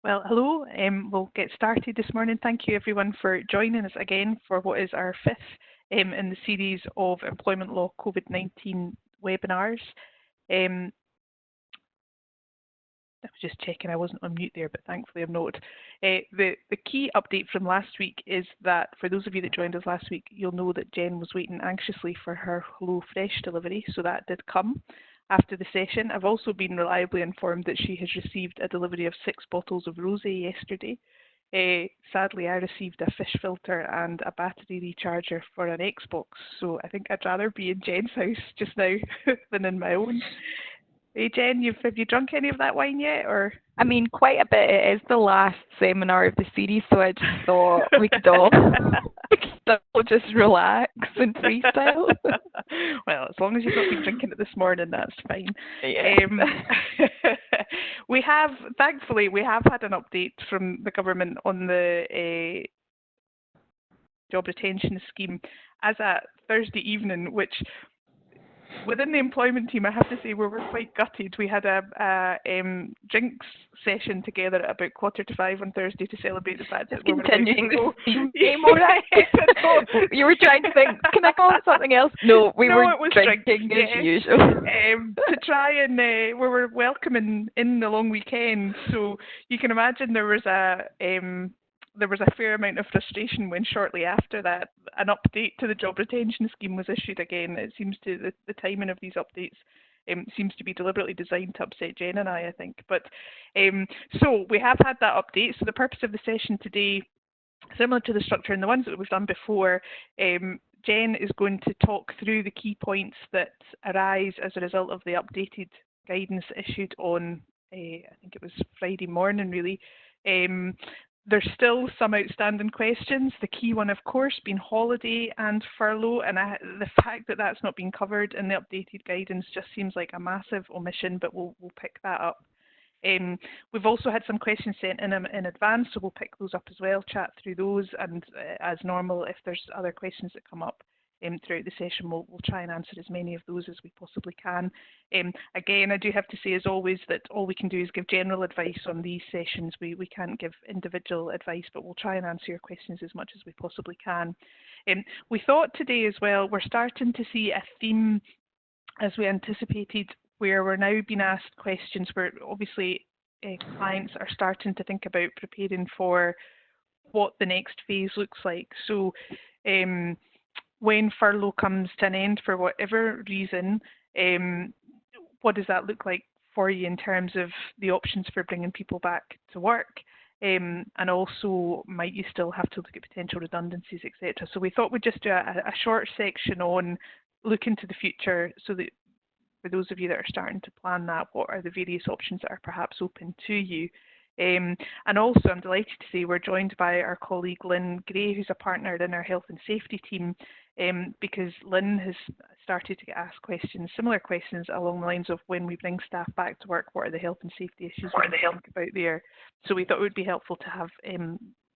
Well, hello. We'll get started this morning. Thank you everyone for joining us again for what is our fifth in the series of employment law COVID-19 webinars. I was just checking I wasn't on mute there, but thankfully I'm not. The key update from last week is that for those of you that joined us last week, you'll know that Jen was waiting anxiously for her Hello Fresh delivery, so that did come after the session. I've also been reliably informed that she has received a delivery of 6 bottles of rosé yesterday. Sadly, I received a fish filter and a battery recharger for an Xbox, so I think I'd rather be in Jen's house just now than in my own. Hey Jen, have you drunk any of that wine yet, or? I mean, quite a bit. It is the last seminar of the series, so I just thought we could all just relax and freestyle. Well, as long as you've not been drinking it this morning, that's fine. Yeah. Thankfully, we have had an update from the government on the job retention scheme as at Thursday evening, which within the employment team, I have to say we were quite gutted. We had a drinks session together at about 4:45 on Thursday to celebrate the fact that we were continuing the theme, Morag. You were trying to think, can I call it something else? No, we were drinking as usual. To try and we were welcoming in the long weekend, so you can imagine there was a fair amount of frustration when shortly after that an update to the job retention scheme was issued again. It seems to the timing of these updates seems to be deliberately designed to upset Jen and I think. But so we have had that update. So the purpose of the session today, similar to the structure and the ones that we've done before, Jen is going to talk through the key points that arise as a result of the updated guidance issued on, I think it was Friday morning really. There's still some outstanding questions. The key one, of course, being holiday and furlough, and the fact that that's not been covered in the updated guidance just seems like a massive omission, but we'll pick that up. We've also had some questions sent in advance, so we'll pick those up as well, chat through those, and as normal, if there's other questions that come up throughout the session, we'll try and answer as many of those as we possibly can. Again, I do have to say, as always, that all we can do is give general advice on these sessions. We can't give individual advice, but we'll try and answer your questions as much as we possibly can. We thought today as well, we're starting to see a theme, as we anticipated, where we're now being asked questions where obviously clients are starting to think about preparing for what the next phase looks like. So when furlough comes to an end for whatever reason, what does that look like for you in terms of the options for bringing people back to work? And also, might you still have to look at potential redundancies, etc. So we thought we'd just do a short section on looking to the future, so that for those of you that are starting to plan that, what are the various options that are perhaps open to you? And also, I'm delighted to say we're joined by our colleague Lynne Gray, who's a partner in our health and safety team, because Lynne has started to get asked questions, similar questions along the lines of when we bring staff back to work, what are the health and safety issues we think about there? So we thought it would be helpful to have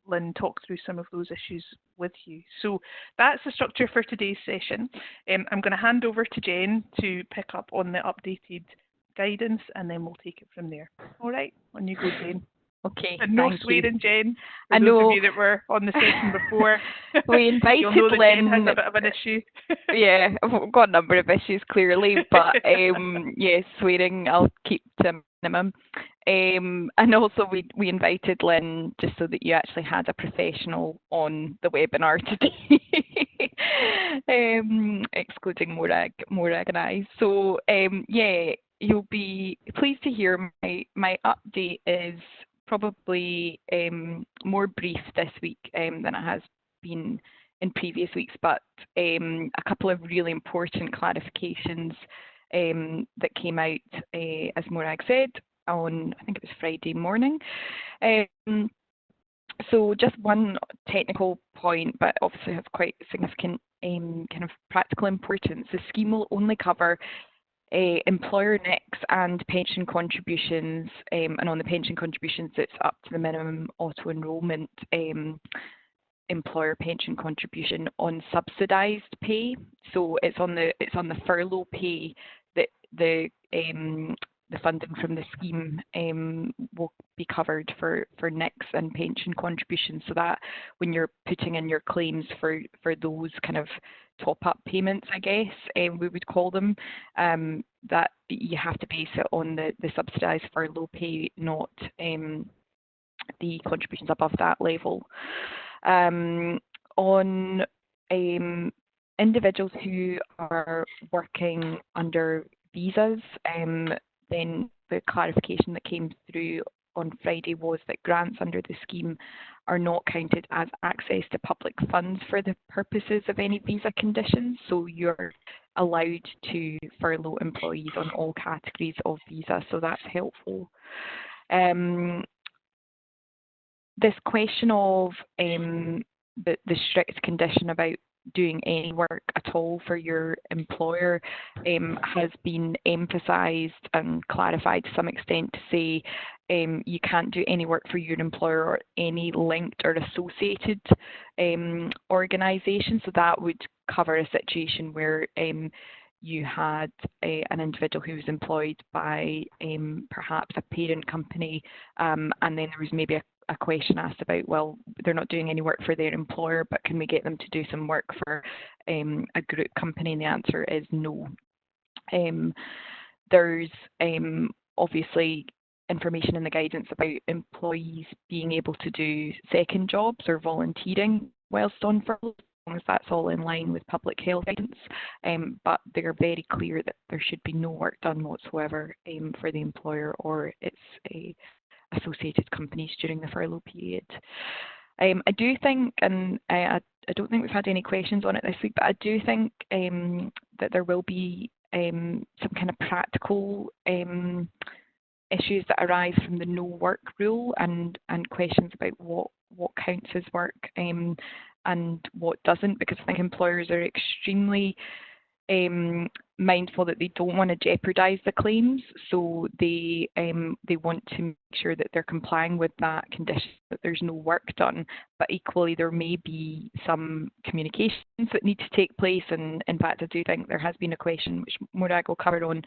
Lynne talk through some of those issues with you. So that's the structure for today's session. I'm going to hand over to Jen to pick up on the updated guidance, and then we'll take it from there. All right, on you go, Jen. Okay. And no swearing, Jen. I know. Those of you that were on the session before, we invited you'll know that Lynne. Jen has a bit of an issue. Yeah, I've got a number of issues clearly, but yeah, swearing I'll keep to a minimum. And also we invited Lynne just so that you actually had a professional on the webinar today, excluding Morag and I. So yeah, you'll be pleased to hear my update is probably more brief this week than it has been in previous weeks, but a couple of really important clarifications that came out, as Morag said, on, I think it was Friday morning. So just one technical point, but obviously has quite significant kind of practical importance. The scheme will only cover employer NICs and pension contributions, and on the pension contributions it's up to the minimum auto-enrolment employer pension contribution on subsidised pay. So it's on the furlough pay that the the funding from the scheme will be covered for NICs and pension contributions, so that when you're putting in your claims for those kind of top-up payments, I guess we would call them, that you have to base it on the subsidised furlough pay, not the contributions above that level. On individuals who are working under visas, then the clarification that came through on Friday was that grants under the scheme are not counted as access to public funds for the purposes of any visa conditions. So you're allowed to furlough employees on all categories of visa, so that's helpful. This question of the strict condition about doing any work at all for your employer has been emphasised and clarified to some extent to say you can't do any work for your employer or any linked or associated organisation. So that would cover a situation where you had an individual who was employed by perhaps a parent company, and then there was maybe a question asked about, well, they're not doing any work for their employer, but can we get them to do some work for a group company? And the answer is no. There's obviously information in the guidance about employees being able to do second jobs or volunteering whilst on furlough, as long as that's all in line with public health guidance, but they're very clear that there should be no work done whatsoever for the employer or its associated companies during the furlough period. I do think, and I don't think we've had any questions on it this week, but I do think that there will be some kind of practical issues that arise from the no work rule and questions about what counts as work and what doesn't, because I think employers are extremely mindful that they don't want to jeopardise the claims, so they want to make sure that they're complying with that condition, that there's no work done. But equally, there may be some communications that need to take place, and in fact, I do think there has been a question which Morag will cover on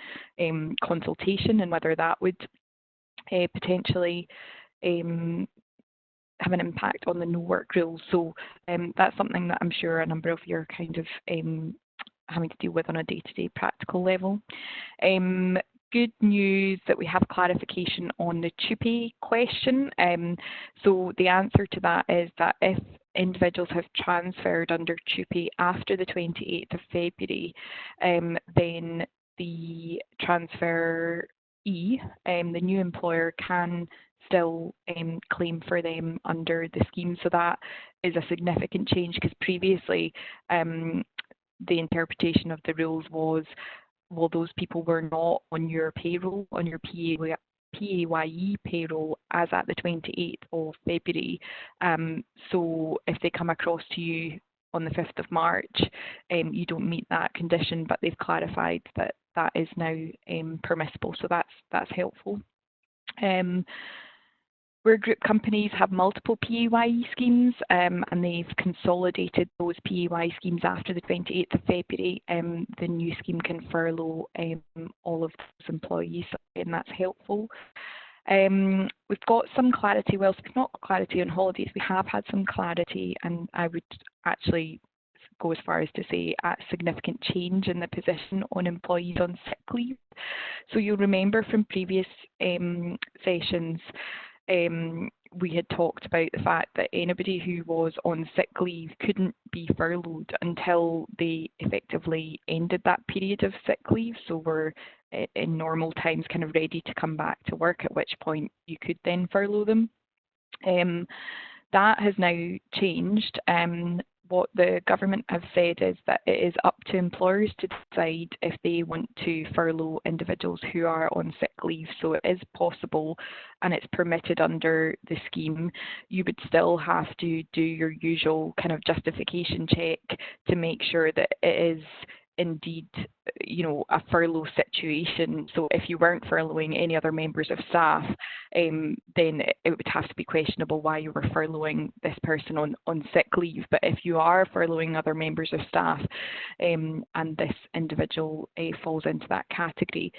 consultation and whether that would potentially have an impact on the no work rules. So that's something that I'm sure a number of you are kind of having to deal with on a day-to-day practical level. Good news that we have clarification on the TUPE question. So the answer to that is that if individuals have transferred under TUPE after the 28th of February, then the transferee, the new employer, can still claim for them under the scheme. So that is a significant change, because previously the interpretation of the rules was, well, those people were not on your payroll, on your PAYE payroll as at the 28th of February. So if they come across to you on the 5th of March, you don't meet that condition, but they've clarified that that is now permissible, so that's helpful. Where group companies have multiple PAYE schemes and they've consolidated those PAYE schemes after the 28th of February, the new scheme can furlough all of those employees, and that's helpful. We've got some clarity, well, it's not clarity on holidays, we have had some clarity, and I would actually go as far as to say a significant change in the position on employees on sick leave. So you'll remember from previous sessions, we had talked about the fact that anybody who was on sick leave couldn't be furloughed until they effectively ended that period of sick leave. So we're in normal times kind of ready to come back to work, at which point you could then furlough them. That has now changed. What the government have said is that it is up to employers to decide if they want to furlough individuals who are on sick leave. So it is possible and it's permitted under the scheme. You would still have to do your usual kind of justification check to make sure that it is indeed, you know, a furlough situation. So if you weren't furloughing any other members of staff, then it would have to be questionable why you were furloughing this person on sick leave. But if you are furloughing other members of staff and this individual falls into that category,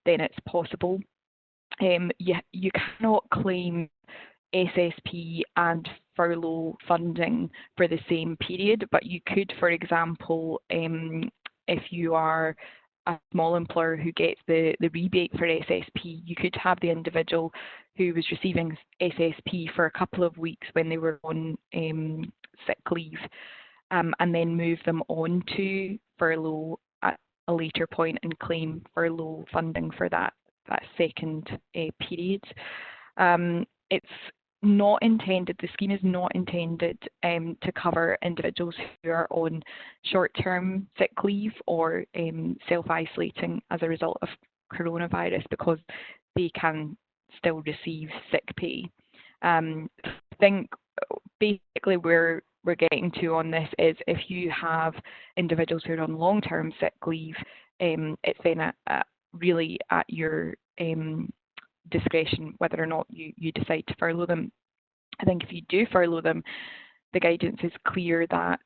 then it's possible. You cannot claim SSP and furlough funding for the same period, but you could, for example, if you are a small employer who gets the rebate for SSP, you could have the individual who was receiving SSP for a couple of weeks when they were on sick leave, and then move them on to furlough at a later point and claim furlough funding for that second period. It's not intended, the scheme is not intended to cover individuals who are on short-term sick leave or self-isolating as a result of coronavirus, because they can still receive sick pay. I think basically where we're getting to on this is if you have individuals who are on long-term sick leave, it's then really at your discretion whether or not you decide to furlough them. I think if you do furlough them, the guidance is clear that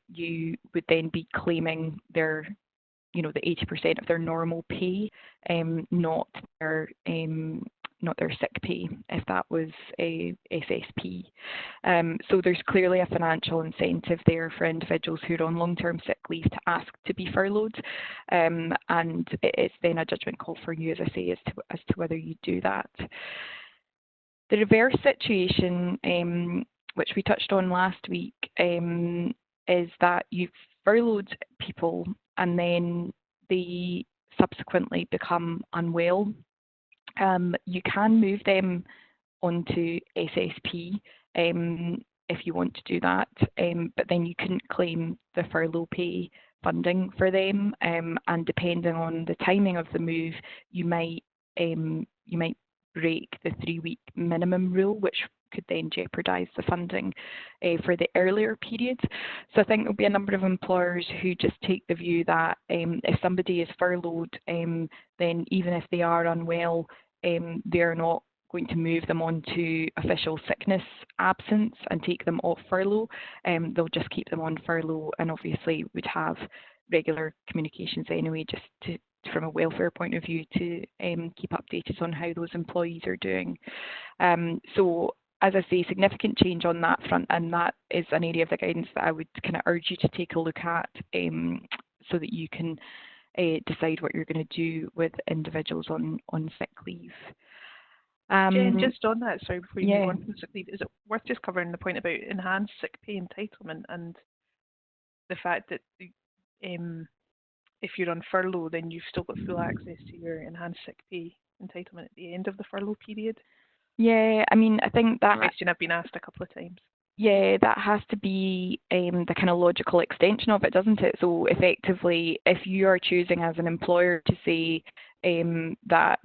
you would then be claiming their, the 80% of their normal pay, not their sick pay, if that was a SSP. So there's clearly a financial incentive there for individuals who are on long-term sick leave to ask to be furloughed, and it's then a judgment call for you, as I say, as to whether you do that. The reverse situation, which we touched on last week, is that you've furloughed people and then they subsequently become unwell. You can move them onto SSP if you want to do that, but then you couldn't claim the furlough pay funding for them, and depending on the timing of the move, you might break the 3-week minimum rule, which could then jeopardise the funding for the earlier periods. So I think there'll be a number of employers who just take the view that if somebody is furloughed, then even if they are unwell, they're not going to move them on to official sickness absence and take them off furlough. They'll just keep them on furlough, and obviously would have regular communications anyway, just from a welfare point of view, to keep updated on how those employees are doing. So as I say, significant change on that front, and that is an area of the guidance that I would kind of urge you to take a look at, so that you can decide what you're going to do with individuals on sick leave. Jen, just on that, sorry, before you move on from sick leave, is it worth just covering the point about enhanced sick pay entitlement and the fact that if you're on furlough, then you've still got full access to your enhanced sick pay entitlement at the end of the furlough period? Yeah, I mean, I think that question I've been asked a couple of times. Yeah, that has to be the kind of logical extension of it, doesn't it? So effectively, if you are choosing as an employer to say that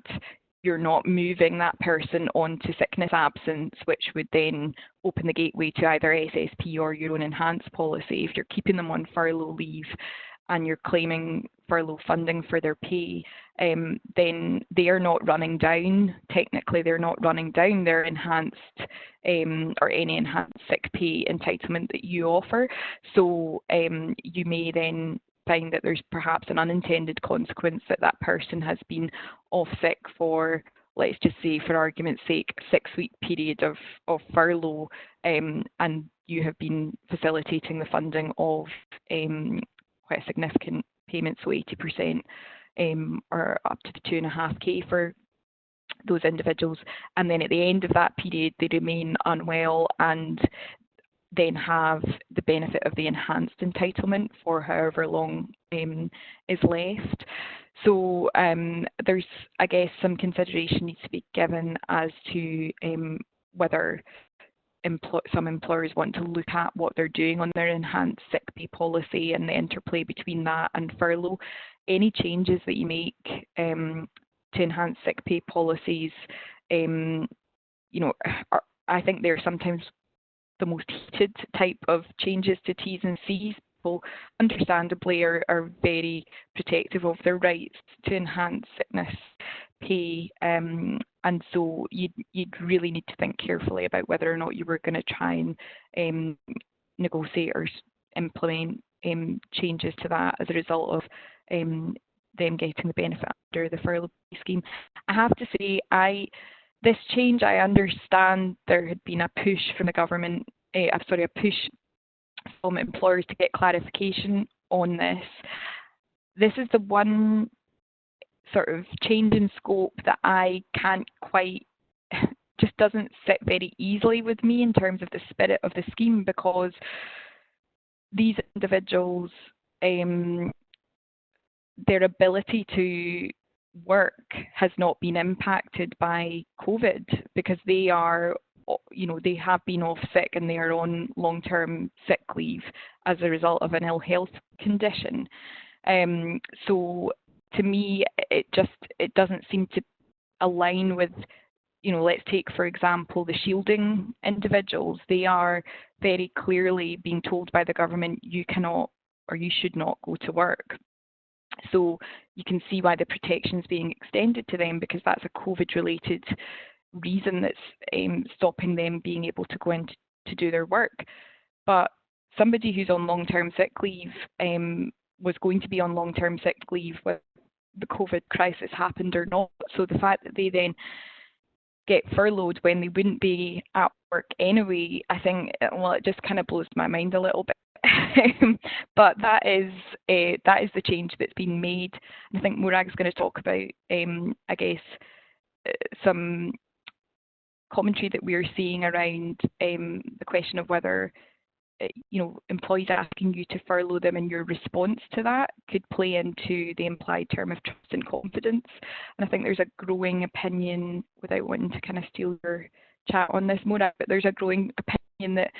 you're not moving that person onto sickness absence, which would then open the gateway to either SSP or your own enhanced policy, if you're keeping them on furlough leave and you're claiming furlough funding for their pay, then they are not running down, technically they're not running down their enhanced or any enhanced sick pay entitlement that you offer. So you may then find that there's perhaps an unintended consequence that that person has been off sick for, let's just say for argument's sake, a 6-week period of furlough, and you have been facilitating the funding of quite a significant payment, so 80% or up to the 2.5k for those individuals, and then at the end of that period they remain unwell and then have the benefit of the enhanced entitlement for however long is left. So there's, I guess, some consideration needs to be given as to whether some employers want to look at what they're doing on their enhanced sick pay policy and the interplay between that and furlough. Any changes that you make to enhanced sick pay policies, I think they're sometimes the most heated type of changes to T's and C's. People understandably are very protective of their rights to enhanced sickness pay, and so you'd really need to think carefully about whether or not you were going to try and negotiate or implement changes to that as a result of them getting the benefit under the furlough scheme. I have to say, this change, I understand there had been a push from the government, a push from employers to get clarification on this. This is the one sort of change in scope that I can't quite, just doesn't sit very easily with me in terms of the spirit of the scheme, because these individuals, their ability to work has not been impacted by COVID, because they are, they have been off sick and they are on long-term sick leave as a result of an ill health condition. So to me, it doesn't seem to align with, let's take, for example, the shielding individuals. They are very clearly being told by the government, you cannot or you should not go to work. So you can see why the protection is being extended to them, because that's a COVID-related reason that's stopping them being able to go in to do their work. But somebody who's on long-term sick leave was going to be on long-term sick leave whether the COVID crisis happened or not. So the fact that they then get furloughed when they wouldn't be at work anyway, I think, it just kind of blows my mind a little bit. But that is the change that's been made. I think Morag's going to talk about, I guess, some commentary that we're seeing around the question of whether employees asking you to furlough them and your response to that could play into the implied term of trust and confidence. And I think there's a growing opinion, without wanting to kind of steal your chat on this, Morag, but there's a growing opinion that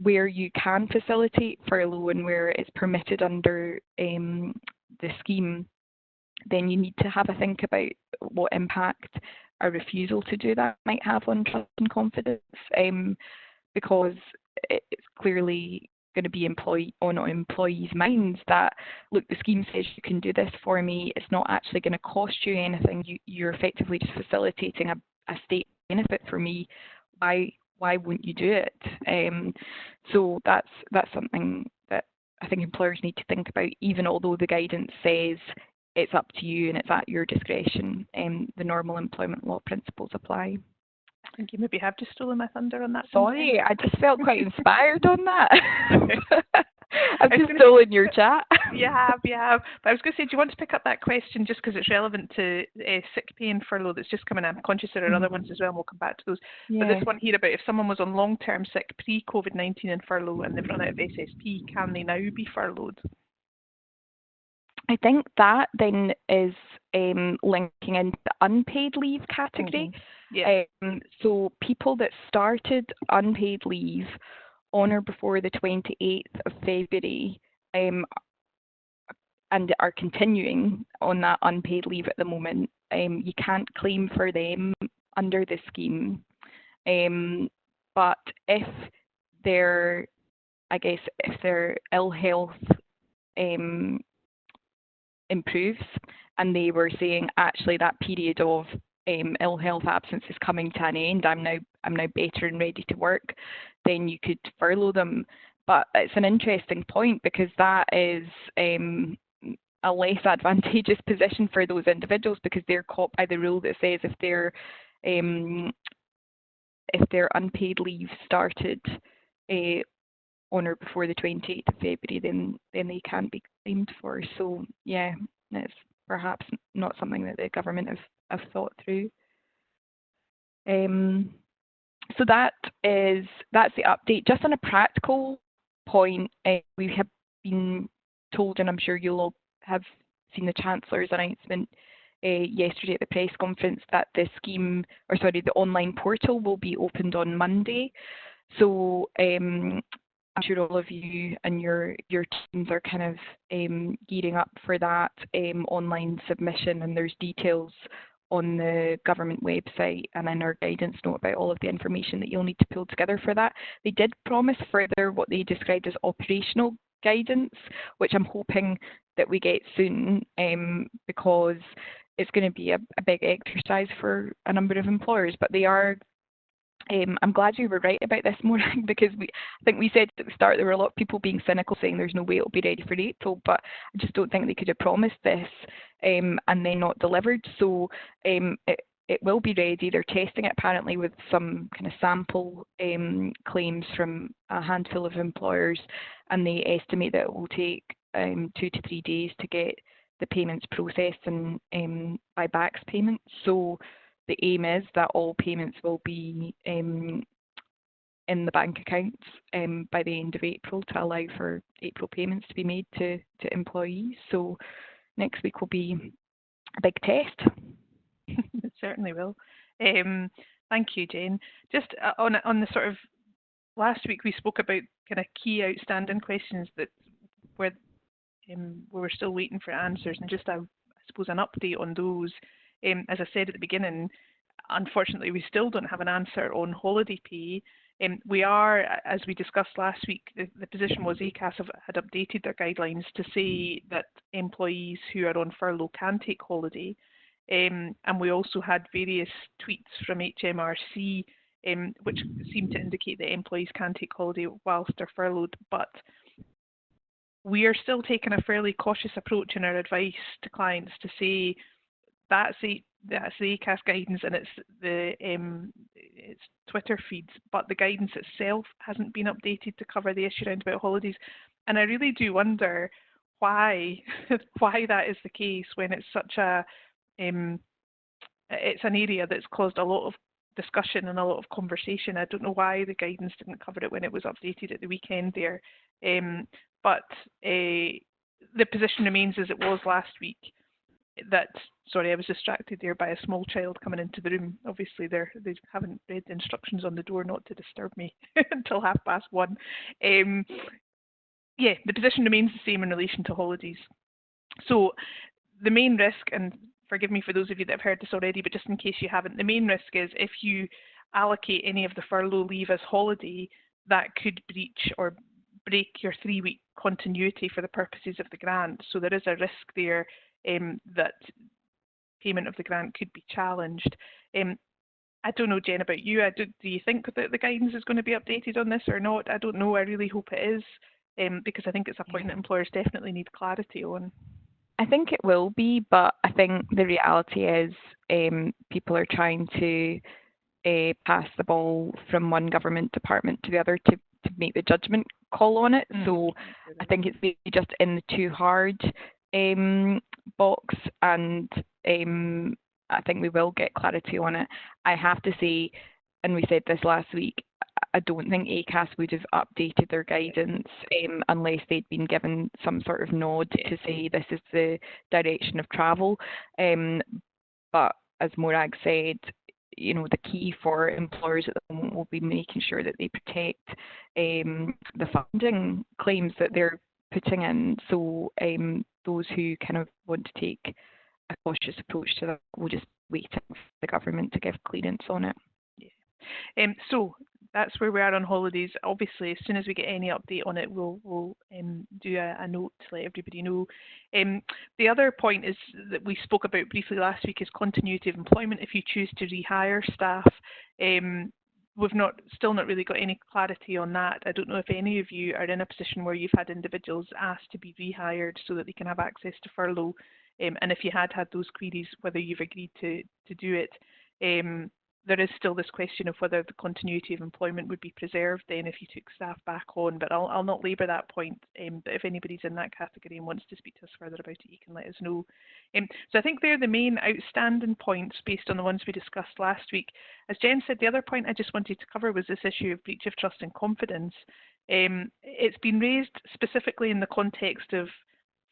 where you can facilitate furlough and where it's permitted under the scheme, then you need to have a think about what impact a refusal to do that might have on trust and confidence, because it's clearly going to be on employees' minds that, look, the scheme says you can do this for me, it's not actually going to cost you anything, you're effectively just facilitating a state benefit for me, why won't you do it? So that's something that I think employers need to think about, even although the guidance says it's up to you and it's at your discretion. The normal employment law principles apply. I think you maybe have just stolen my thunder on that. Sorry, I just felt quite inspired on that. I've just stolen your chat. You have. But I was going to say, do you want to pick up that question just because it's relevant to sick pay and furlough that's just coming in? I'm conscious there are other ones as well, and we'll come back to those. Yeah. But this one here about if someone was on long-term sick pre-COVID-19 and furlough and they've run out of SSP, can they now be furloughed? I think that then is linking into the unpaid leave category. Mm-hmm. Yeah. So people that started unpaid leave on or before the 28th of February and are continuing on that unpaid leave at the moment, you can't claim for them under the scheme. But if their ill health improves and they were saying, actually, that period of ill health absence is coming to an end, I'm now better and ready to work, then you could furlough them. But it's an interesting point, because that is a less advantageous position for those individuals, because they're caught by the rule that says if their unpaid leave started on or before the 28th of February, then they can't be claimed for. So yeah, it's perhaps not something that the government have thought through. So that's the update. Just on a practical point, we have been told, and I'm sure you'll all have seen the Chancellor's announcement yesterday at the press conference, that the online portal will be opened on Monday. So I'm sure all of you and your teams are kind of gearing up for that online submission, and there's details on the government website and in our guidance note about all of the information that you'll need to pull together for that. They did promise further what they described as operational guidance, which I'm hoping that we get soon, because it's going to be a big exercise for a number of employers, but they are I'm glad you were right about this, Morag, because I think we said at the start there were a lot of people being cynical, saying there's no way it'll be ready for April, but I just don't think they could have promised this and then not delivered. So it will be ready. They're testing it apparently with some kind of sample claims from a handful of employers, and they estimate that it will take 2 to 3 days to get the payments processed and by BACS payments. So the aim is that all payments will be in the bank accounts by the end of April to allow for April payments to be made to employees. So next week will be a big test. It certainly will. Thank you, Jane. Just on the sort of last week we spoke about kind of key outstanding questions that where we were still waiting for answers, and just I suppose an update on those. As I said at the beginning, unfortunately we still don't have an answer on holiday pay. We are, as we discussed last week, the position was ACAS had updated their guidelines to say that employees who are on furlough can take holiday. And we also had various tweets from HMRC which seem to indicate that employees can take holiday whilst they're furloughed, but we are still taking a fairly cautious approach in our advice to clients to say that's the ACAS guidance and it's Twitter feeds, but the guidance itself hasn't been updated to cover the issue around about holidays. And I really do wonder why that is the case when it's such a it's an area that's caused a lot of discussion and a lot of conversation. I don't know why the guidance didn't cover it when it was updated at the weekend there. But the position remains as it was last week. Sorry, I was distracted there by a small child coming into the room. Obviously, they haven't read the instructions on the door not to disturb me until 1:30. Yeah, the position remains the same in relation to holidays. So the main risk, and forgive me for those of you that have heard this already, but just in case you haven't, the main risk is if you allocate any of the furlough leave as holiday, that could breach or break your 3-week continuity for the purposes of the grant. So there is a risk there that payment of the grant could be challenged. I don't know, Jen, about you. Do you think that the guidance is going to be updated on this or not? I don't know. I really hope it is, because I think it's a point that employers definitely need clarity on. I think it will be, but I think the reality is people are trying to pass the ball from one government department to the other to make the judgment call on it. So I think it's maybe just in the too hard box, and I think we will get clarity on it. I have to say, and we said this last week, I don't think ACAS would have updated their guidance unless they'd been given some sort of nod to say this is the direction of travel. But as Morag said, the key for employers at the moment will be making sure that they protect the funding claims that they're putting in. So those who kind of want to take a cautious approach to that will just wait for the government to give clearance on it. Yeah. So that's where we are on holidays. Obviously, as soon as we get any update on it, we'll do a note to let everybody know. The other point is that we spoke about briefly last week is continuity of employment. If you choose to rehire staff, we've still not really got any clarity on that. I don't know if any of you are in a position where you've had individuals asked to be rehired so that they can have access to furlough, and if you had those queries, whether you've agreed to do it. There is still this question of whether the continuity of employment would be preserved then if you took staff back on, but I'll not labour that point. But if anybody's in that category and wants to speak to us further about it, you can let us know. So I think they're the main outstanding points based on the ones we discussed last week. As Jen said, the other point I just wanted to cover was this issue of breach of trust and confidence. It's been raised specifically in the context of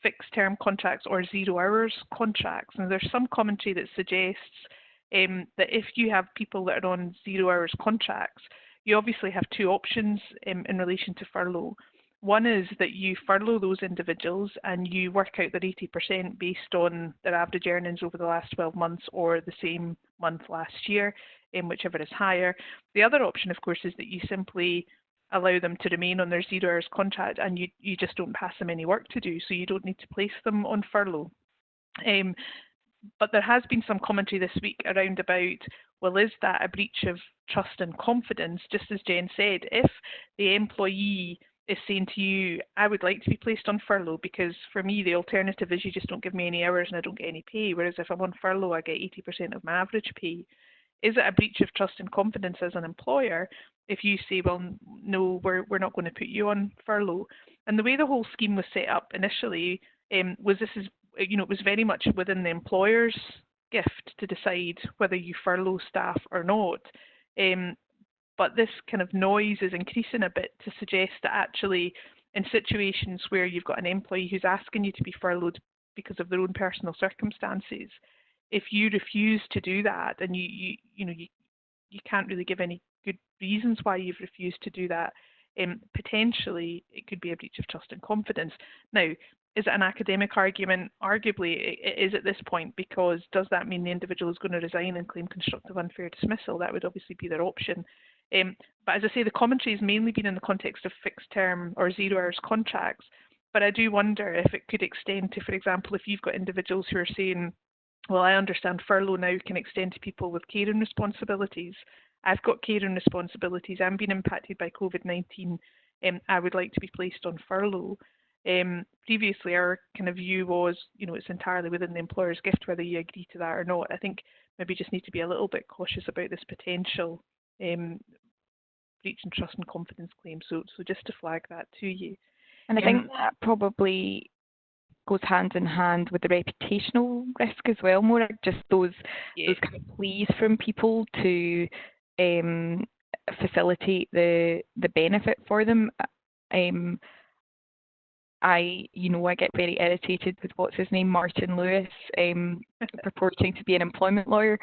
fixed term contracts or 0 hours contracts, and there's some commentary that suggests that if you have people that are on 0 hours contracts, you obviously have two options in relation to furlough. One is that you furlough those individuals and you work out their 80% based on their average earnings over the last 12 months or the same month last year, whichever is higher. The other option, of course, is that you simply allow them to remain on their 0 hours contract and you just don't pass them any work to do, so you don't need to place them on furlough. But there has been some commentary this week around about, well, is that a breach of trust and confidence? Just as Jen said, if the employee is saying to you, I would like to be placed on furlough because for me the alternative is you just don't give me any hours and I don't get any pay, whereas if I'm on furlough I get 80% of my average pay. Is it a breach of trust and confidence as an employer if you say, well, no, we're not going to put you on furlough? And the way the whole scheme was set up initially was this is, it was very much within the employer's gift to decide whether you furlough staff or not. But this kind of noise is increasing a bit to suggest that actually in situations where you've got an employee who's asking you to be furloughed because of their own personal circumstances, if you refuse to do that and you can't really give any good reasons why you've refused to do that, potentially it could be a breach of trust and confidence. Now, is it an academic argument? Arguably it is at this point, because does that mean the individual is going to resign and claim constructive unfair dismissal? That would obviously be their option. But as I say, the commentary has mainly been in the context of fixed term or 0 hours contracts. But I do wonder if it could extend to, for example, if you've got individuals who are saying, well, I understand furlough now can extend to people with caring responsibilities. I've got caring responsibilities. I'm being impacted by COVID-19. I would like to be placed on furlough. Previously, our kind of view was, it's entirely within the employer's gift whether you agree to that or not. I think maybe just need to be a little bit cautious about this potential breach in trust and confidence claim. So just to flag that to you. And I think that probably goes hand in hand with the reputational risk as well, Morag, just those kind of pleas from people to facilitate the benefit for them. I get very irritated with what's his name, Martin Lewis, purporting to be an employment lawyer,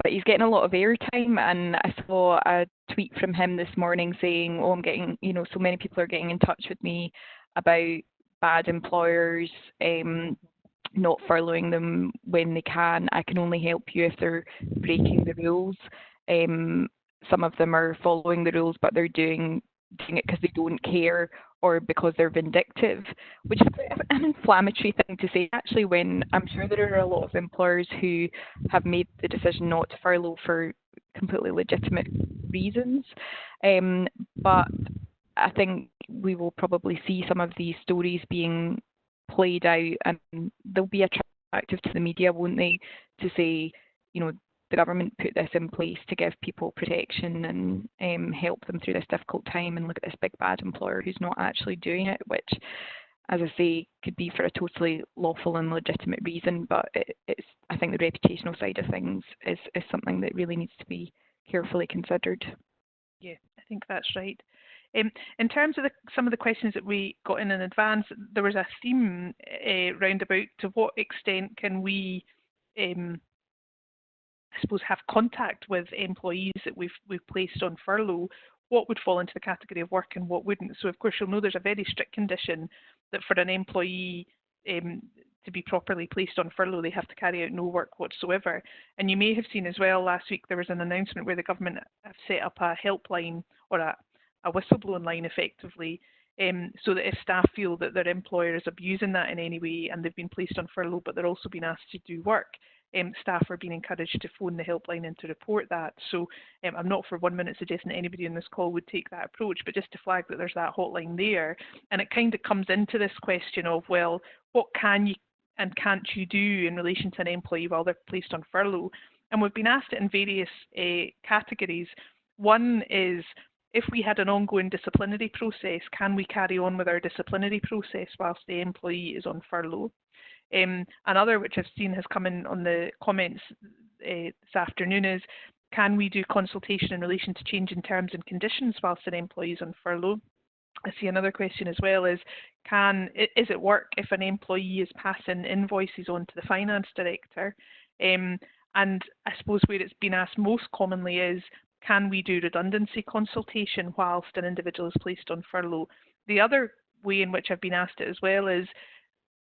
but he's getting a lot of airtime. And I saw a tweet from him this morning saying, "Oh, I'm getting, so many people are getting in touch with me about bad employers not furloughing them when they can. I can only help you if they're breaking the rules. Some of them are following the rules, but they're doing it because they don't care or because they're vindictive," which is quite an inflammatory thing to say, actually, when I'm sure there are a lot of employers who have made the decision not to furlough for completely legitimate reasons. But I think we will probably see some of these stories being played out, and they'll be attractive to the media, won't they, to say, the government put this in place to give people protection and help them through this difficult time, and look at this big bad employer who's not actually doing it, which, as I say, could be for a totally lawful and legitimate reason. But I think the reputational side of things is something that really needs to be carefully considered. Yeah, I think that's right. In terms of some of the questions that we got in advance, there was a theme roundabout to what extent can we, I suppose, have contact with employees that we've placed on furlough. What would fall into the category of work and what wouldn't? So of course you'll know there's a very strict condition that for an employee to be properly placed on furlough, they have to carry out no work whatsoever. And you may have seen as well last week there was an announcement where the government have set up a helpline or a whistleblowing line effectively, so that if staff feel that their employer is abusing that in any way and they've been placed on furlough but they're also being asked to do work, staff are being encouraged to phone the helpline and to report that. So I'm not for 1 minute suggesting that anybody in this call would take that approach, but just to flag that there's that hotline there. And it kind of comes into this question of, well, what can you and can't you do in relation to an employee while they're placed on furlough? And we've been asked it in various categories. One is, if we had an ongoing disciplinary process, can we carry on with our disciplinary process whilst the employee is on furlough? Another, which I've seen has come in on the comments this afternoon, is, can we do consultation in relation to change in terms and conditions whilst an employee is on furlough? I see another question as well is it work if an employee is passing invoices on to the finance director? And I suppose where it's been asked most commonly is, can we do redundancy consultation whilst an individual is placed on furlough? The other way in which I've been asked it as well is,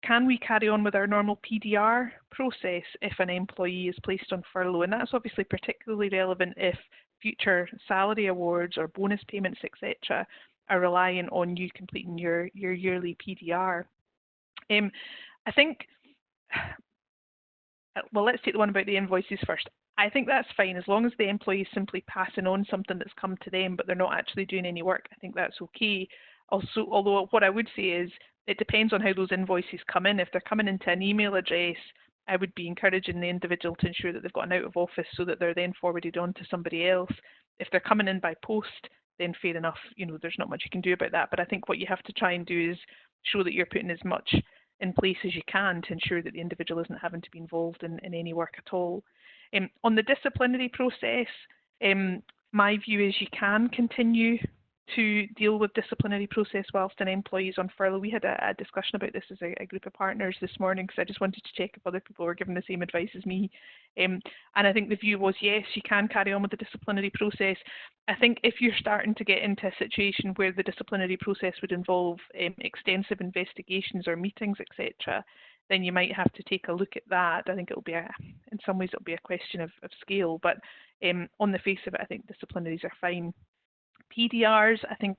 can we carry on with our normal PDR process if an employee is placed on furlough? And that's obviously particularly relevant if future salary awards or bonus payments, etc., are reliant on you completing your yearly PDR. I think well, let's take the one about the invoices first. I think that's fine as long as the employee is simply passing on something that's come to them, but they're not actually doing any work. I think that's okay. Also, although what I would say is it depends on how those invoices come in. If they're coming into an email address, I would be encouraging the individual to ensure that they've got an out of office so that they're then forwarded on to somebody else. If they're coming in by post, then fair enough, there's not much you can do about that. But I think what you have to try and do is show that you're putting as much in place as you can to ensure that the individual isn't having to be involved in any work at all. On the disciplinary process, my view is you can continue to deal with disciplinary process whilst an employee is on furlough. We had a discussion about this as a group of partners this morning because I just wanted to check if other people were giving the same advice as me. And I think the view was, yes, you can carry on with the disciplinary process. I think if you're starting to get into a situation where the disciplinary process would involve extensive investigations or meetings, etc., then you might have to take a look at that. I think it'll be in some ways it'll be a question of scale, but on the face of it, I think disciplinaries are fine. PDRs, I think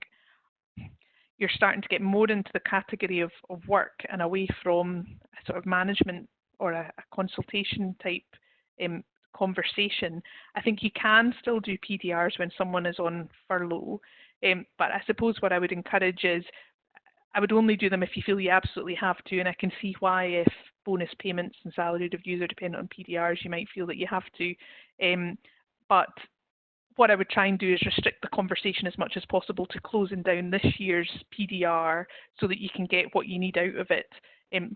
you're starting to get more into the category of work and away from a sort of management or a consultation type conversation. I think you can still do PDRs when someone is on furlough, but I suppose what I would encourage is I would only do them if you feel you absolutely have to, and I can see why if bonus payments and salary reviews are dependent on PDRs, you might feel that you have to. But what I would try and do is restrict the conversation as much as possible to closing down this year's PDR so that you can get what you need out of it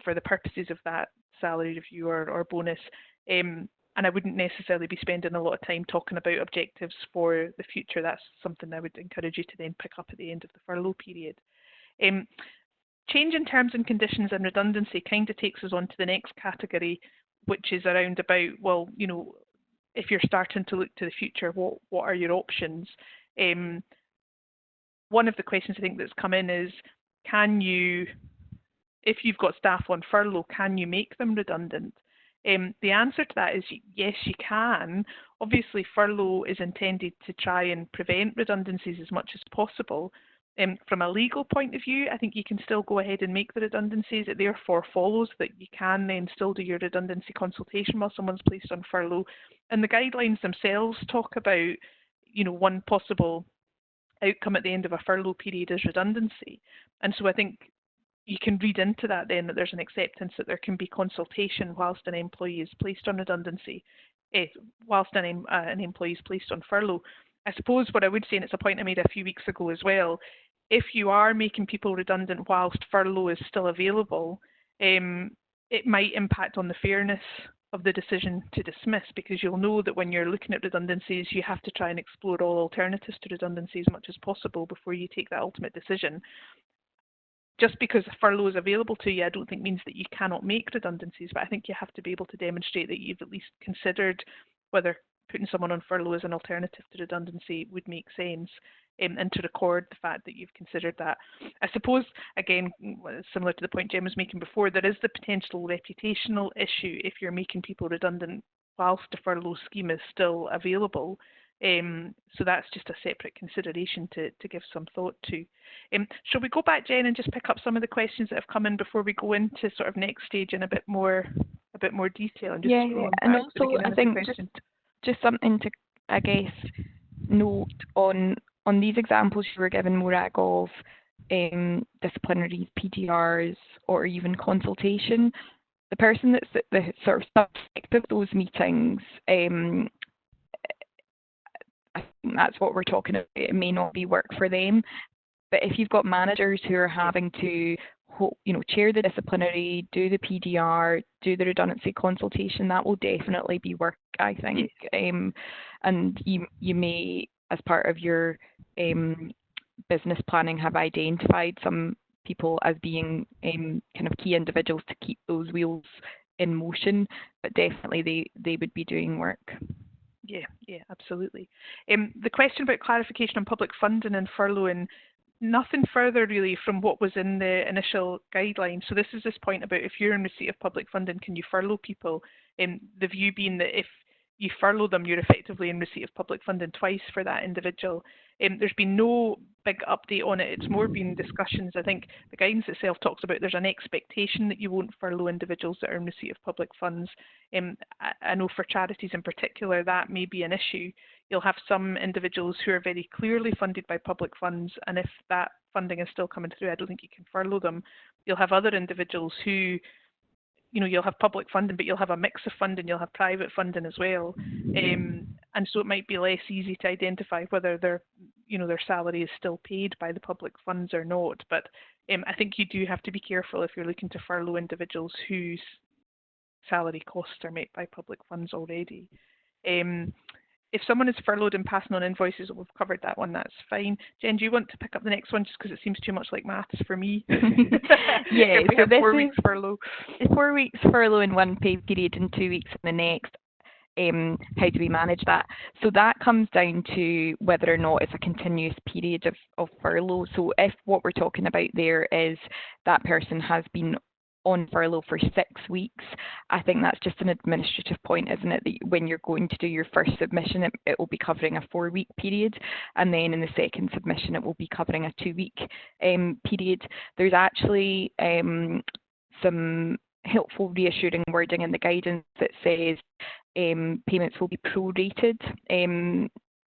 for the purposes of that salary review or bonus. And I wouldn't necessarily be spending a lot of time talking about objectives for the future. That's something I would encourage you to then pick up at the end of the furlough period. Change in terms and conditions and redundancy kind of takes us on to the next category, which is around about, well, if you're starting to look to the future, what are your options? One of the questions I think that's come in is, can you, if you've got staff on furlough, can you make them redundant? The answer to that is yes, you can. Obviously, furlough is intended to try and prevent redundancies as much as possible. From a legal point of view, I think you can still go ahead and make the redundancies. It therefore follows that you can then still do your redundancy consultation while someone's placed on furlough. And the guidelines themselves talk about, one possible outcome at the end of a furlough period is redundancy. And so I think you can read into that then that there's an acceptance that there can be consultation whilst an employee is placed on redundancy, whilst an employee is placed on furlough. I suppose what I would say, and it's a point I made a few weeks ago as well, if you are making people redundant whilst furlough is still available, it might impact on the fairness of the decision to dismiss, because you'll know that when you're looking at redundancies, you have to try and explore all alternatives to redundancy as much as possible before you take that ultimate decision. Just because furlough is available to you, I don't think means that you cannot make redundancies, but I think you have to be able to demonstrate that you've at least considered whether putting someone on furlough as an alternative to redundancy would make sense, and to record the fact that you've considered that. I suppose, again, similar to the point Jem was making before, there is the potential reputational issue if you're making people redundant whilst the furlough scheme is still available. So that's just a separate consideration to give some thought to. Shall we go back, Jen, and just pick up some of the questions that have come in before we go into sort of next stage in a bit more detail? And just and also I think just something to, I guess, note on these examples you were given, Morag, of disciplinaries, PDRs, or even consultation. The person that's the sort of subject of those meetings, I think that's what we're talking about. It may not be work for them, but if you've got managers who are having to, chair the disciplinary, do the PDR, do the redundancy consultation, that will definitely be work, I think. And you may, as part of your business planning, have identified some people as being kind of key individuals to keep those wheels in motion, but definitely they would be doing work. Yeah, absolutely. The question about clarification on public funding and furloughing, nothing further really from what was in the initial guidelines. So this is this point about if you're in receipt of public funding, can you furlough people? The view being that if you furlough them, you're effectively in receipt of public funding twice for that individual. There's been no big update on it. It's more been discussions. I think the guidance itself talks about there's an expectation that you won't furlough individuals that are in receipt of public funds. I know for charities in particular that may be an issue. You'll have some individuals who are very clearly funded by public funds, and if that funding is still coming through, I don't think you can furlough them. You'll have other individuals who, you'll have public funding, but you'll have a mix of funding, you'll have private funding as well. And so it might be less easy to identify whether their salary is still paid by the public funds or not. But I think you do have to be careful if you're looking to furlough individuals whose salary costs are met by public funds already. If someone is furloughed and passing on invoices, we've covered that one, that's fine. Jen, do you want to pick up the next one just because it seems too much like maths for me? Yeah, we have 4 weeks furlough. 4 weeks furlough in one pay period and 2 weeks in the next. How do we manage that? So that comes down to whether or not it's a continuous period of furlough. So if what we're talking about there is that person has been on furlough for 6 weeks, I think that's just an administrative point, isn't it? That when you're going to do your first submission, it will be covering a 4-week period, and then in the second submission, it will be covering a 2-week period. There's actually some helpful reassuring wording in the guidance that says payments will be prorated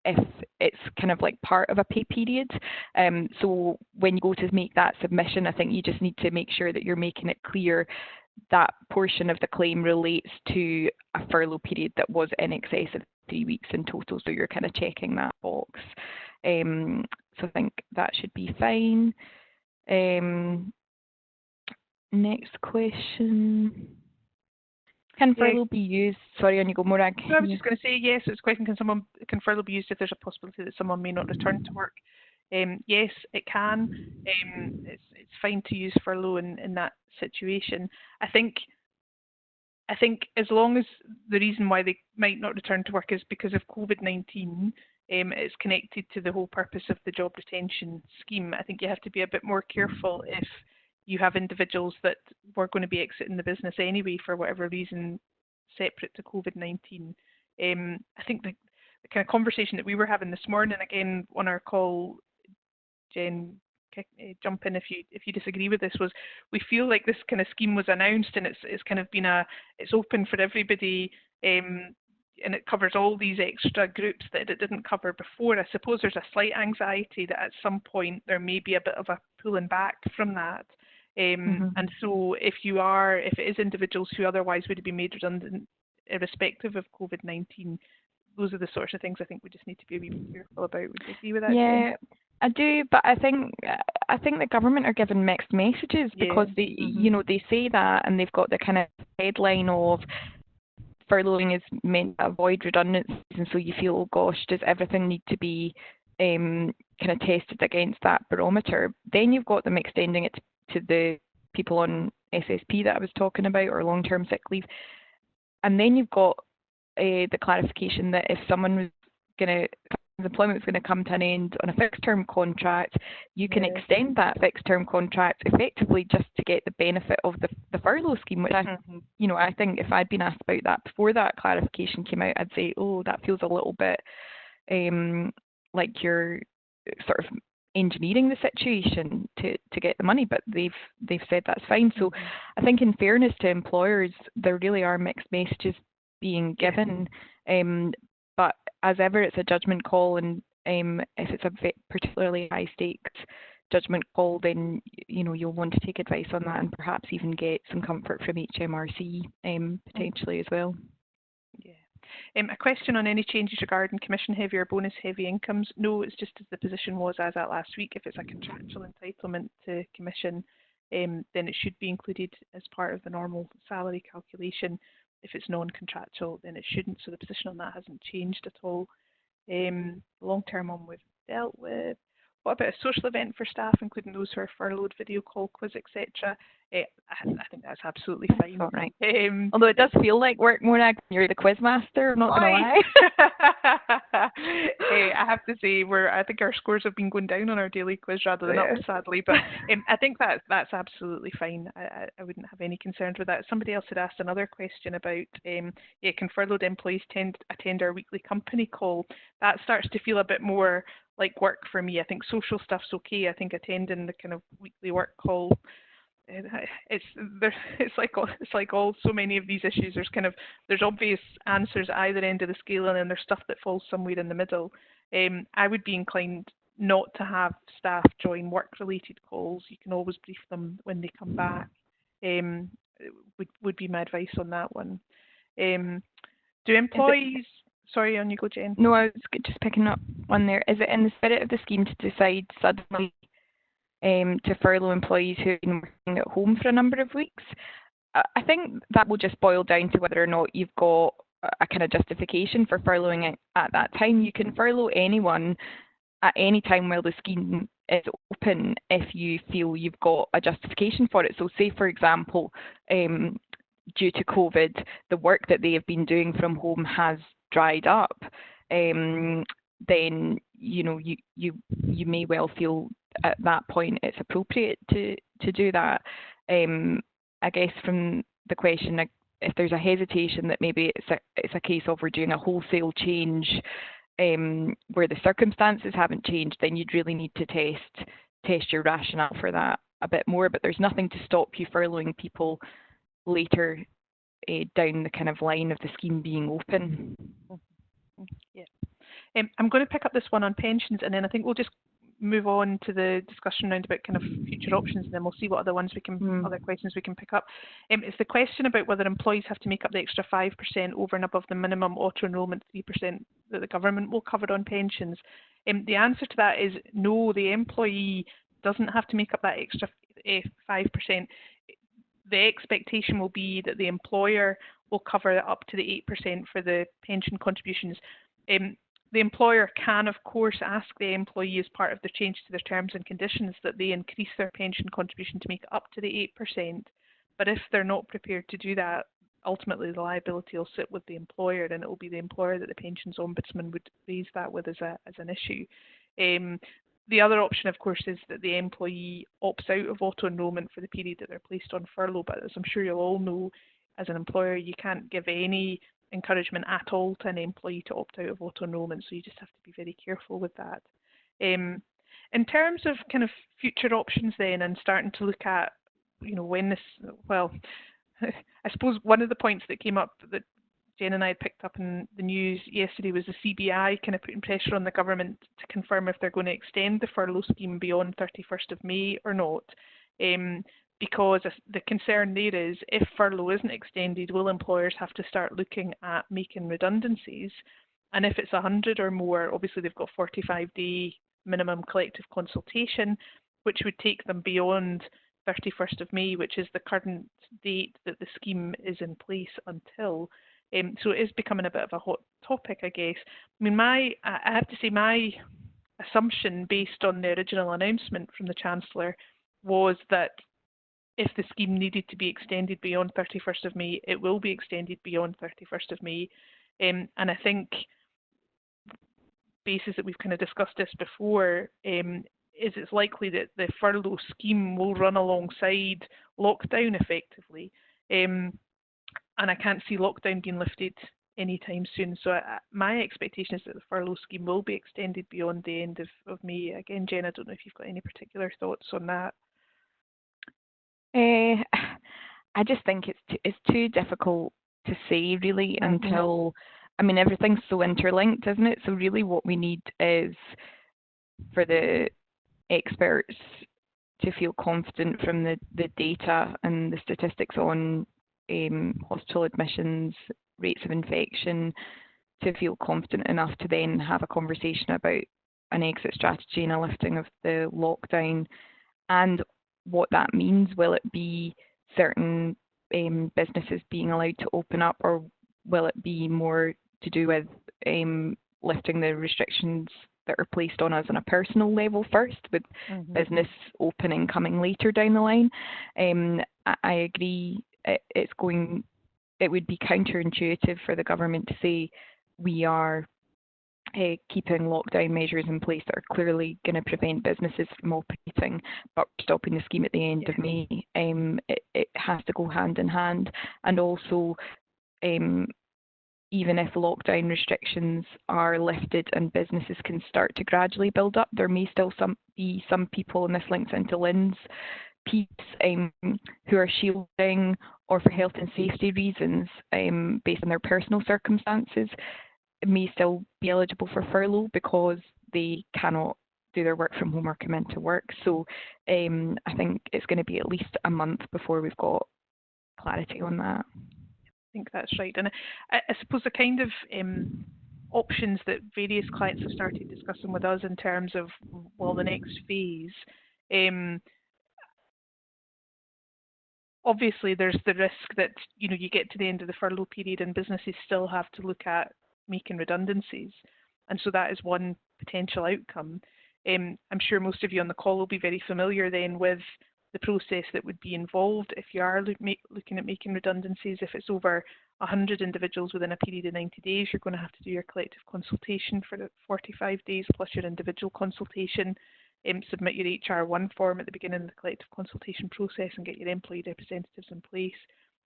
if it's kind of like part of a pay period. So when you go to make that submission, I think you just need to make sure that you're making it clear that portion of the claim relates to a furlough period that was in excess of 3 weeks in total. So you're kind of checking that box. So I think that should be fine. Next question. Can furlough be used? Sorry, on you go, Morag. No, I was just going to say yes. It's a question: can furlough be used if there's a possibility that someone may not return to work? Yes, it can. It's fine to use furlough in that situation. I think as long as the reason why they might not return to work is because of COVID-19, it's connected to the whole purpose of the job retention scheme. I think you have to be a bit more careful if you have individuals that were going to be exiting the business anyway for whatever reason separate to COVID-19. I think the kind of conversation that we were having this morning, again, on our call, Jen, jump in if you disagree with this, was we feel like this kind of scheme was announced and it's kind of been it's open for everybody, and it covers all these extra groups that it didn't cover before. I suppose there's a slight anxiety that at some point there may be a bit of a pulling back from that. And so if it is individuals who otherwise would have been made redundant irrespective of COVID-19, those are the sorts of things I think we just need to be a wee bit careful about. Would you agree with that? Yeah, Jen? I do, but I think the government are giving mixed messages because they they say that, and they've got the kind of headline of furloughing is meant to avoid redundancies, and so you feel, oh gosh, does everything need to be kind of tested against that barometer? Then you've got them extending it to the people on SSP that I was talking about, or long-term sick leave. And then you've got the clarification that if someone employment was going to come to an end on a fixed-term contract, you can extend that fixed-term contract effectively just to get the benefit of the furlough scheme, which I think if I'd been asked about that before that clarification came out, I'd say, oh, that feels a little bit like you're sort of engineering the situation to get the money, but they've said that's fine. So I think in fairness to employers, there really are mixed messages being given, but as ever, it's a judgment call, and if it's a particularly high stakes judgment call, then you'll want to take advice on that and perhaps even get some comfort from HMRC potentially as well. Yeah. A question on any changes regarding commission heavy or bonus heavy incomes. No, it's just as the position was as at last week. If it's a contractual entitlement to commission, then it should be included as part of the normal salary calculation. If it's non-contractual, then it shouldn't. So the position on that hasn't changed at all. Long-term one we've dealt with. What about a social event for staff, including those who are furloughed, video call, quiz, etc.? I think that's absolutely fine. All right. Although it does feel like work, Morag, you're the quiz master, I'm not going to lie. I have to say, I think our scores have been going down on our daily quiz rather than up, sadly. But I think that's absolutely fine. I wouldn't have any concerns with that. Somebody else had asked another question about, can furloughed employees attend our weekly company call? That starts to feel a bit more like work for me. I think social stuff's okay. I think attending the kind of weekly work call, it's like all so many of these issues. There's obvious answers at either end of the scale, and then there's stuff that falls somewhere in the middle. I would be inclined not to have staff join work-related calls. You can always brief them when they come back. Would be my advice on that one. Do employees? Sorry, on you go, Jen. No, I was just picking up on there. Is it in the spirit of the scheme to decide suddenly to furlough employees who have been working at home for a number of weeks? I think that will just boil down to whether or not you've got a kind of justification for furloughing it at that time. You can furlough anyone at any time while the scheme is open if you feel you've got a justification for it. So say, for example, due to COVID, the work that they have been doing from home has dried up, then you may well feel at that point it's appropriate to do that. I guess from the question, if there's a hesitation that maybe it's a case of we're doing a wholesale change where the circumstances haven't changed, then you'd really need to test your rationale for that a bit more. But there's nothing to stop you furloughing people later down the kind of line of the scheme being open. Yeah. I'm going to pick up this one on pensions, and then I think we'll just move on to the discussion around about kind of future options, and then we'll see what other questions we can pick up. It's the question about whether employees have to make up the extra 5% over and above the minimum auto-enrolment 3% that the government will cover on pensions. The answer to that is no, the employee doesn't have to make up that extra 5%. The expectation will be that the employer will cover up to the 8% for the pension contributions. The employer can, of course, ask the employee as part of the change to their terms and conditions that they increase their pension contribution to make it up to the 8%. But if they're not prepared to do that, ultimately the liability will sit with the employer, and it will be the employer that the pensions ombudsman would raise that with as an issue. The other option, of course, is that the employee opts out of auto-enrolment for the period that they're placed on furlough. But as I'm sure you'll all know, as an employer, you can't give any encouragement at all to an employee to opt out of auto-enrolment, so you just have to be very careful with that. In terms of kind of future options then, and starting to look at, when this, well, I suppose one of the points that came up that Jen and I had picked up in the news yesterday was the CBI kind of putting pressure on the government to confirm if they're going to extend the furlough scheme beyond 31st of May or not. Because the concern there is, if furlough isn't extended, will employers have to start looking at making redundancies? And if it's 100 or more, obviously they've got 45-day minimum collective consultation, which would take them beyond 31st of May, which is the current date that the scheme is in place until. So it is becoming a bit of a hot topic, I guess. I mean, I have to say my assumption based on the original announcement from the Chancellor was that if the scheme needed to be extended beyond 31st of May, it will be extended beyond 31st of May. And I think, basis that we've kind of discussed this before, is it's likely that the furlough scheme will run alongside lockdown effectively. And I can't see lockdown being lifted anytime soon. So my expectation is that the furlough scheme will be extended beyond the end of May. Again, Jen, I don't know if you've got any particular thoughts on that. I just think it's too difficult to say really until, I mean, everything's so interlinked, isn't it? So really what we need is for the experts to feel confident from the data and the statistics on hospital admissions, rates of infection, to feel confident enough to then have a conversation about an exit strategy and a lifting of the lockdown, and what that means. Will it be certain businesses being allowed to open up, or will it be more to do with lifting the restrictions that are placed on us on a personal level first, with business opening coming later down the line? I agree. It would be counterintuitive for the government to say we are keeping lockdown measures in place that are clearly going to prevent businesses from operating, but stopping the scheme at the end of May. It has to go hand in hand. And also, even even if lockdown restrictions are lifted and businesses can start to gradually build up, there may still be some people, and this links into Lynne's piece, who are shielding or for health and safety reasons, based on their personal circumstances, may still be eligible for furlough because they cannot do their work from home or come into work. So I think it's going to be at least a month before we've got clarity on that. I think that's right. And I suppose the kind of options that various clients have started discussing with us in terms of, well, the next phase, obviously there's the risk that, you know, you get to the end of the furlough period and businesses still have to look at making redundancies. And so that is one potential outcome. I'm sure most of you on the call will be very familiar then with the process that would be involved if you are looking at making redundancies. If it's over 100 individuals within a period of 90 days, you're going to have to do your collective consultation for 45 days plus your individual consultation. Submit your HR1 form at the beginning of the collective consultation process and get your employee representatives in place.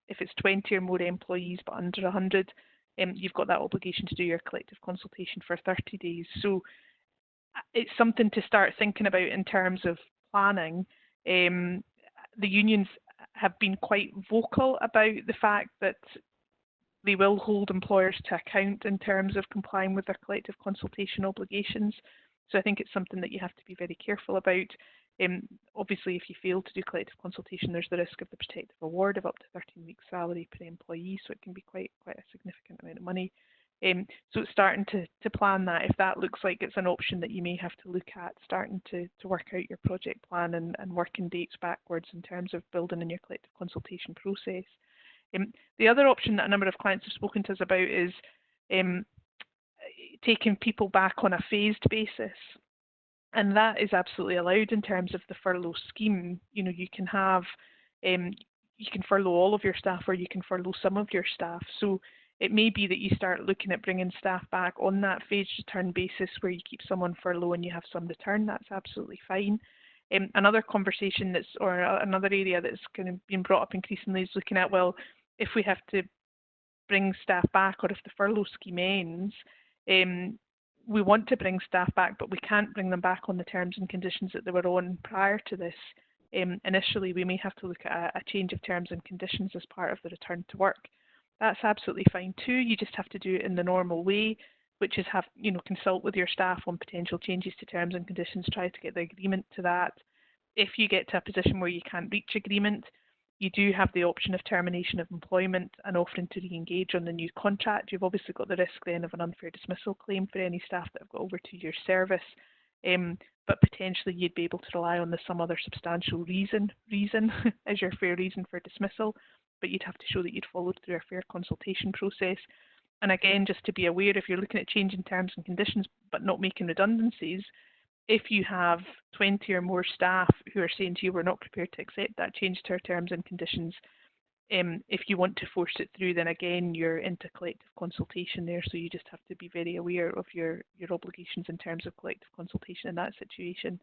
If it's 20 or more employees but under 100, you've got that obligation to do your collective consultation for 30 days. So it's something to start thinking about in terms of planning. The unions have been quite vocal about the fact that they will hold employers to account in terms of complying with their collective consultation obligations. So I think it's something that you have to be very careful about. Obviously, if you fail to do collective consultation, there's the risk of the protective award of up to 13 weeks' salary per employee, so it can be quite a significant amount of money. So it's starting to plan that. If that looks like it's an option that you may have to look at, starting to work out your project plan and working dates backwards in terms of building in your collective consultation process. The other option that a number of clients have spoken to us about is taking people back on a phased basis. And that is absolutely allowed in terms of the furlough scheme. You know, you can have, you can furlough all of your staff or you can furlough some of your staff. So it may be that you start looking at bringing staff back on that phased return basis where you keep some on furlough and you have some return. That's absolutely fine. Another conversation or another area that's kind of been brought up increasingly is looking at, well, if we have to bring staff back or if the furlough scheme ends, we want to bring staff back, but we can't bring them back on the terms and conditions that they were on prior to this. Initially, we may have to look at a change of terms and conditions as part of the return to work. That's absolutely fine too. You just have to do it in the normal way, which is consult with your staff on potential changes to terms and conditions, try to get the agreement to that. If you get to a position where you can't reach agreement, you do have the option of termination of employment and offering to re-engage on the new contract. You've obviously got the risk then of an unfair dismissal claim for any staff that have got over 2 years service, but potentially you'd be able to rely on some other substantial reason as your fair reason for dismissal, but you'd have to show that you'd followed through a fair consultation process. And again, just to be aware, if you're looking at changing terms and conditions but not making redundancies, if you have 20 or more staff who are saying to you, we're not prepared to accept that change to our terms and conditions, if you want to force it through, then again, you're into collective consultation there. So you just have to be very aware of your obligations in terms of collective consultation in that situation.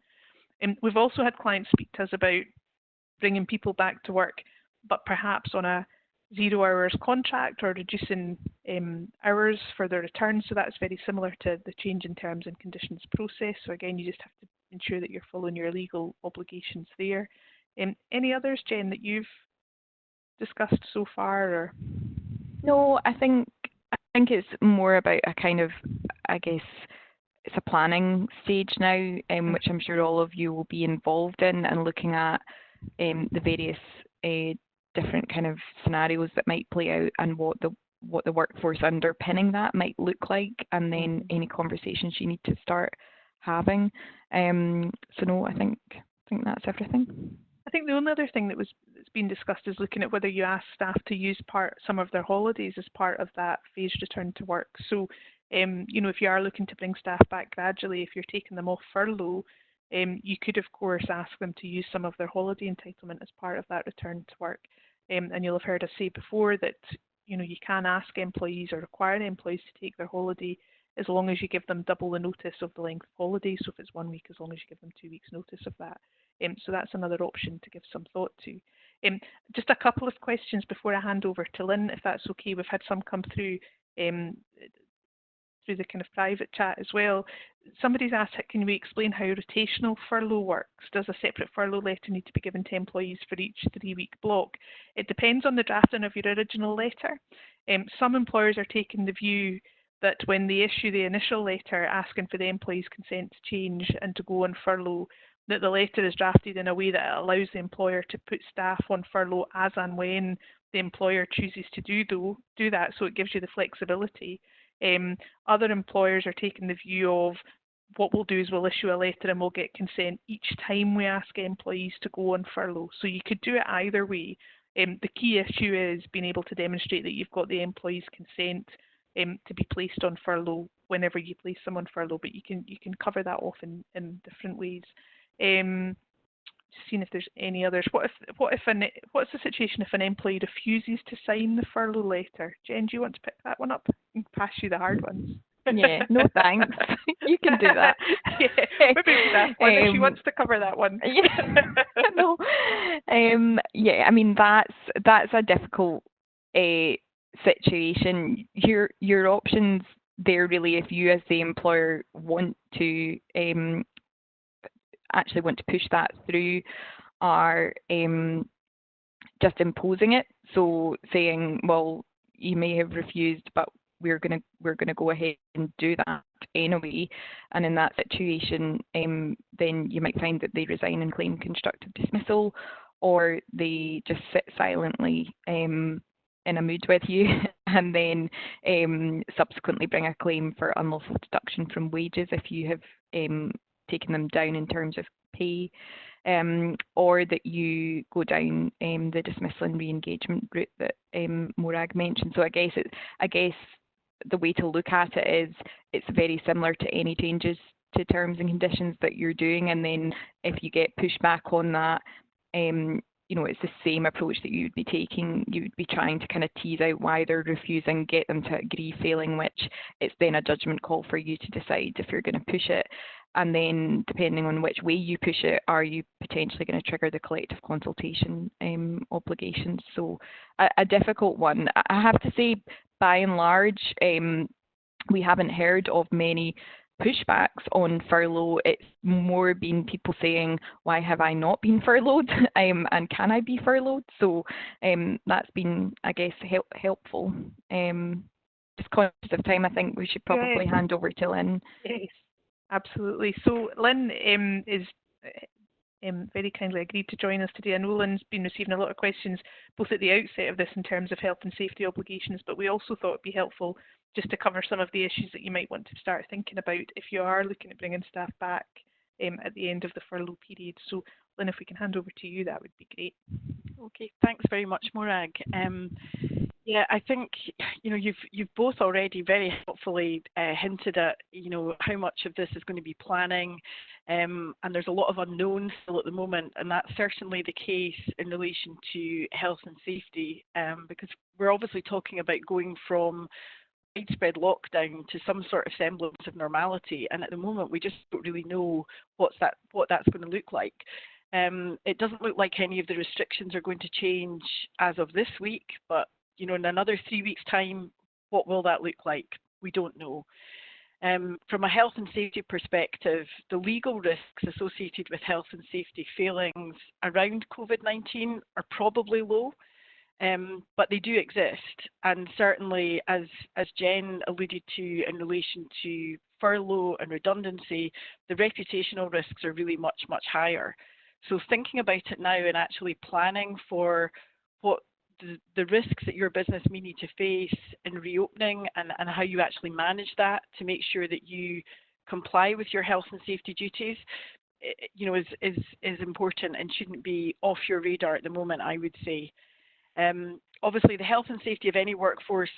We've also had clients speak to us about bringing people back to work, but perhaps on a 0 hours contract or reducing hours for the return. So that's very similar to the change in terms and conditions process. So again, you just have to ensure that you're following your legal obligations there. Any others, Jen, that you've discussed so far? Or? No, I think it's more about a kind of, I guess, it's a planning stage now, which I'm sure all of you will be involved in, and looking at the various different kind of scenarios that might play out and what the workforce underpinning that might look like, and then any conversations you need to start having. So no, I think that's everything. I think the only other thing that's been discussed is looking at whether you ask staff to use some of their holidays as part of that phased return to work. So, if you are looking to bring staff back gradually, if you're taking them off furlough, you could of course ask them to use some of their holiday entitlement as part of that return to work. And you'll have heard us say before that you can ask employees or require employees to take their holiday as long as you give them double the notice of the length of holiday. So if it's 1 week, as long as you give them 2 weeks notice of that. So that's another option to give some thought to. Just a couple of questions before I hand over to Lynne, if that's okay. We've had some come through through the kind of private chat as well. Somebody's asked, can we explain how rotational furlough works? Does a separate furlough letter need to be given to employees for each 3-week block? It depends on the drafting of your original letter. Some employers are taking the view that when they issue the initial letter asking for the employee's consent to change and to go on furlough, that the letter is drafted in a way that allows the employer to put staff on furlough as and when the employer chooses to do that, so it gives you the flexibility. Other employers are taking the view of what we'll do is we'll issue a letter and we'll get consent each time we ask employees to go on furlough. So you could do it either way. The key issue is being able to demonstrate that you've got the employee's consent to be placed on furlough whenever you place them on furlough, but you can cover that off in different ways. Just seeing if there's any others. What's the situation if an employee refuses to sign the furlough letter? Jen, do you want to pick that one up? I can pass you the hard ones. Yeah, no thanks. You can do that. Yeah, maybe that's one if she wants to cover that one. Yeah, no. Yeah, I mean that's a difficult situation. Your options there really, if you as the employer want to actually want to push that through, are just imposing it. So saying, well, you may have refused, but we're gonna go ahead and do that anyway. And in that situation, then you might find that they resign and claim constructive dismissal, or they just sit silently in a mood with you, and then subsequently bring a claim for unlawful deduction from wages if you have taken them down in terms of pay, or that you go down the dismissal and re-engagement route that Morag mentioned. So I guess the way to look at it is it's very similar to any changes to terms and conditions that you're doing, and then if you get pushback on that, it's the same approach that you would be taking. You would be trying to kind of tease out why they're refusing, get them to agree, failing which it's then a judgment call for you to decide if you're going to push it. And then depending on which way you push it, are you potentially going to trigger the collective consultation obligations? So a difficult one. I have to say, by and large, we haven't heard of many pushbacks on furlough. It's more been people saying, why have I not been furloughed, and can I be furloughed? So that's been, I guess, helpful. Just conscious of time, I think we should probably hand over to Lynne. Yes, absolutely. So Lynne is very kindly agreed to join us today. I know Lynne's been receiving a lot of questions both at the outset of this in terms of health and safety obligations, but we also thought it'd be helpful just to cover some of the issues that you might want to start thinking about if you are looking at bringing staff back at the end of the furlough period. So Lynne, if we can hand over to you, that would be great. Okay, thanks very much, Morag. Yeah, I think you've both already very helpfully hinted at how much of this is going to be planning, and there's a lot of unknowns still at the moment, and that's certainly the case in relation to health and safety, because we're obviously talking about going from widespread lockdown to some sort of semblance of normality, and at the moment we just don't really know what that's going to look like. It doesn't look like any of the restrictions are going to change as of this week, but in another 3 weeks' time, what will that look like? We don't know. From a health and safety perspective, the legal risks associated with health and safety failings around COVID-19 are probably low, but they do exist. And certainly, as Jen alluded to in relation to furlough and redundancy, the reputational risks are really much, much higher. So thinking about it now and actually planning for what the risks that your business may need to face in reopening and how you actually manage that to make sure that you comply with your health and safety duties, is important and shouldn't be off your radar at the moment, I would say. Obviously, the health and safety of any workforce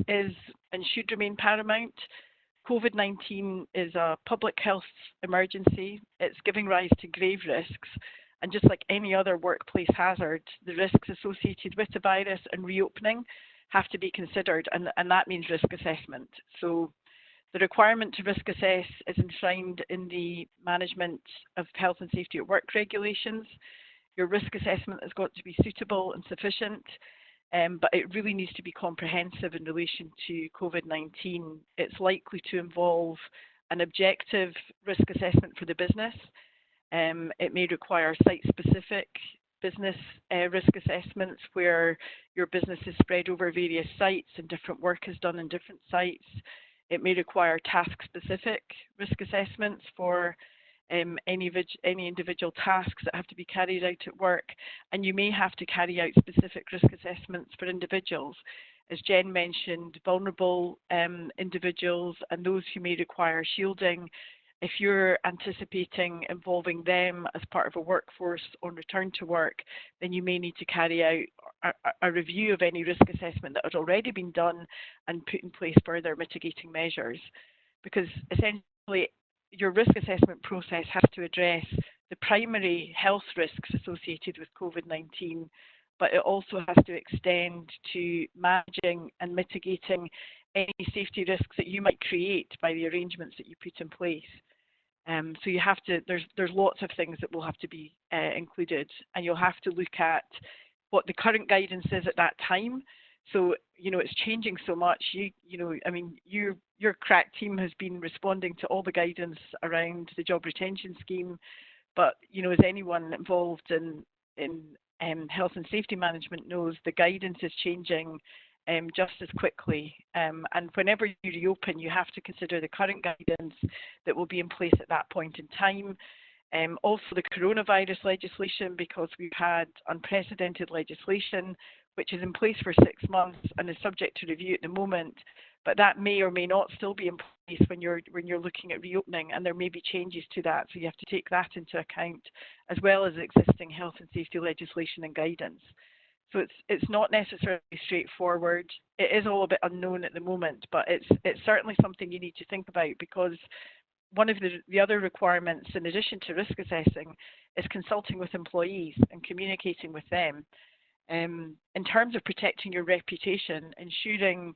is, and should remain paramount. COVID-19 is a public health emergency. It's giving rise to grave risks. And just like any other workplace hazard, the risks associated with the virus and reopening have to be considered, and that means risk assessment. So the requirement to risk assess is enshrined in the Management of Health and Safety at Work regulations. Your risk assessment has got to be suitable and sufficient. but it really needs to be comprehensive in relation to COVID-19. It's likely to involve an objective risk assessment for the business. It may require site-specific business risk assessments where your business is spread over various sites and different work is done in different sites. It may require task-specific risk assessments for any individual tasks that have to be carried out at work, and you may have to carry out specific risk assessments for individuals. As Jen mentioned, vulnerable individuals and those who may require shielding. If you're anticipating involving them as part of a workforce on return to work, then you may need to carry out a review of any risk assessment that has already been done and put in place further mitigating measures. Because essentially, your risk assessment process has to address the primary health risks associated with COVID-19, but it also has to extend to managing and mitigating any safety risks that you might create by the arrangements that you put in place. So you have to, there's lots of things that will have to be included, and you'll have to look at what the current guidance is at that time. So, you know, it's changing so much. Your crack team has been responding to all the guidance around the job retention scheme, but, you know, as anyone involved in health and safety management knows, the guidance is changing just as quickly. And whenever you reopen, you have to consider the current guidance that will be in place at that point in time. Also the coronavirus legislation, because we've had unprecedented legislation which is in place for 6 months and is subject to review at the moment, but that may or may not still be in place when you're looking at reopening, and there may be changes to that, so you have to take that into account, as well as existing health and safety legislation and guidance. So it's not necessarily straightforward. It is all a bit unknown at the moment, but it's certainly something you need to think about, because one of the other requirements, in addition to risk assessing, is consulting with employees and communicating with them. In terms of protecting your reputation, ensuring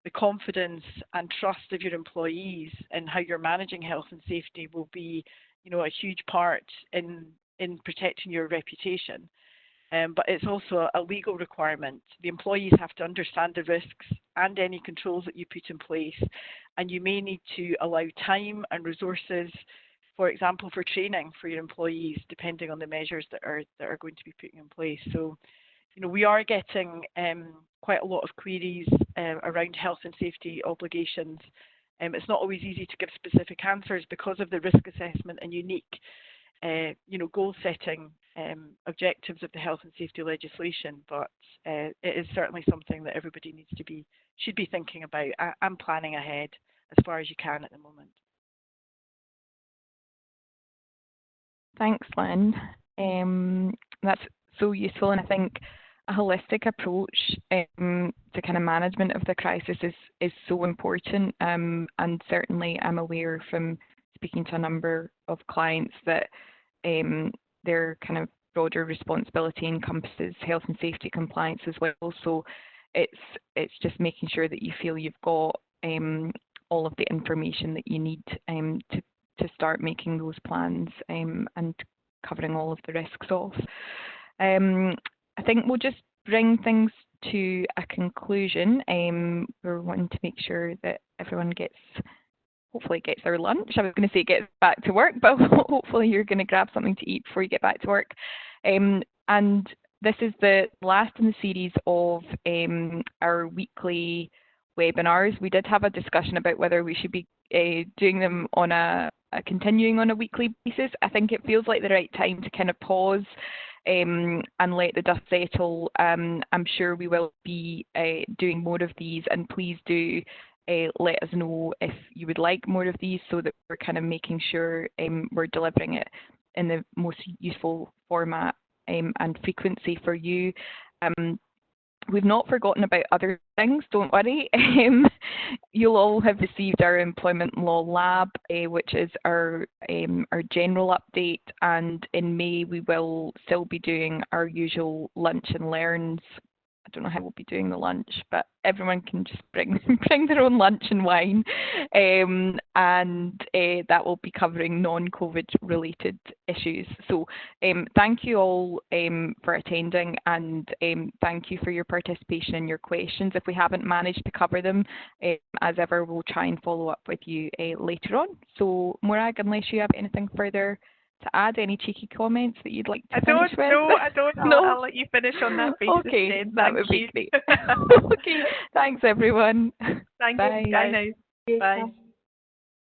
the confidence and trust of your employees in how you're managing health and safety will be, you know, a huge part in protecting your reputation. But it's also a legal requirement. The employees have to understand the risks and any controls that you put in place, and you may need to allow time and resources, for example, for training for your employees, depending on the measures that are going to be put in place. So, you know, we are getting quite a lot of queries around health and safety obligations. It's not always easy to give specific answers because of the risk assessment and unique, you know, goal-setting objectives of the health and safety legislation. But it is certainly something that everybody should be thinking about and planning ahead as far as you can at the moment. Thanks, Lynne. That's so useful, and I think a holistic approach to kind of management of the crisis is so important, and certainly I'm aware from speaking to a number of clients that their kind of broader responsibility encompasses health and safety compliance as well. So it's just making sure that you feel you've got all of the information that you need to start making those plans and covering all of the risks off. I think we'll just bring things to a conclusion. We're wanting to make sure that everyone hopefully gets their lunch. I was going to say gets back to work, but hopefully you're going to grab something to eat before you get back to work. And this is the last in the series of our weekly webinars. We did have a discussion about whether we should be doing them on continuing on a weekly basis. I think it feels like the right time to kind of pause and let the dust settle. I'm sure we will be doing more of these, and please do let us know if you would like more of these, so that we're kind of making sure we're delivering it in the most useful format and frequency for you. We've not forgotten about other things, don't worry. You'll all have received our Employment Law Lab, which is our general update, and in May we will still be doing our usual lunch and learns I don't know how we'll be doing the lunch, but everyone can just bring their own lunch and wine, and that will be covering non-COVID related issues. So thank you all for attending, and thank you for your participation and your questions. If we haven't managed to cover them, as ever, we'll try and follow up with you later on. So Morag, unless you have anything further to add, any cheeky comments that you'd like to finish with? I don't. No, I'll let you finish on that basis. Okay, then. that would be great. Okay, thanks everyone. Thank Bye. you. Bye now. Bye.